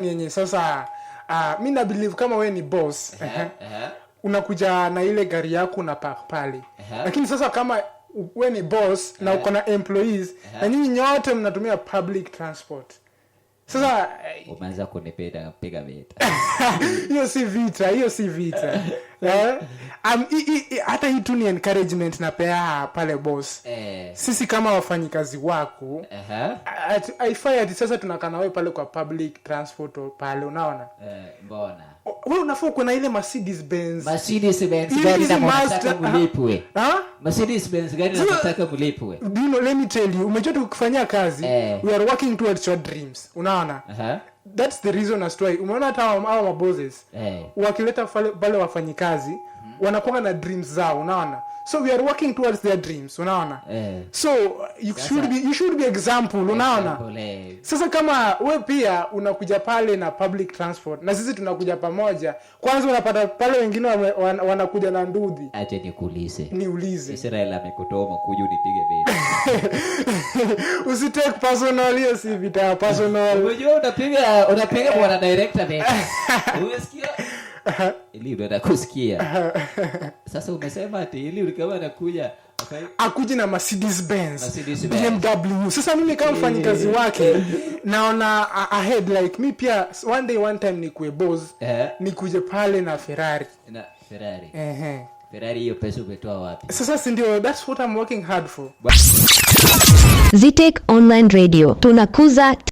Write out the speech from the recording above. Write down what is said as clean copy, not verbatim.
yenye sasa mimi na believe kama wewe ni boss unakuja na ile gari yako na park pale. Lakini sasa kama wewe ni boss na uko na employees na nyinyi nyote mnatumia public transport. Sasa umeanza kunipenda piga vita. hiyo si vita. Hata hii tu ni encouragement na pea pale boss. Sisi kama wafanyikazi wako haifai ati sasa tunakana wewe pale kwa public transport pale, unaona? Mbona wewe unafaa kuna ile Mercedes Benz gari na mnataka mlipwe. Mercedes Benz gari na mnataka mlipwe. Do you know, let me tell you, umejua tukifanyia kazi we are working towards your dreams, unaona? That's the reason as to why umeona hata hao mabosses wakileta pale wafanyikazi wanakuwa na dreams zao, unaona? So we are working towards their dreams, unaona? So you should be example, unaona? Sasa kama wewe pia unakuja pale na public transport na sisi tunakuja pamoja, kwanza unapata pale wengine wanakuja na ndudhi. Acha niulize Israel amekutoma kuja unipige vita. Usitake personal, hiyo si vita personal. Unajua unapiga bwana director vita. Umesikia? Ili ndo nakusikia. Sasa umesema ati ili ulikawa anakuja akuji na Mercedes Benz, BMW. Sasa mimi kama mfanyikazi wake naona ahead, like me pia one time nikuwe boss nikuje pale na Ferrari. Ferrari hiyo pesa umetoa wapi? Sasa si ndio, that's what I'm working hard for. Zetech Online Radio, tunakuza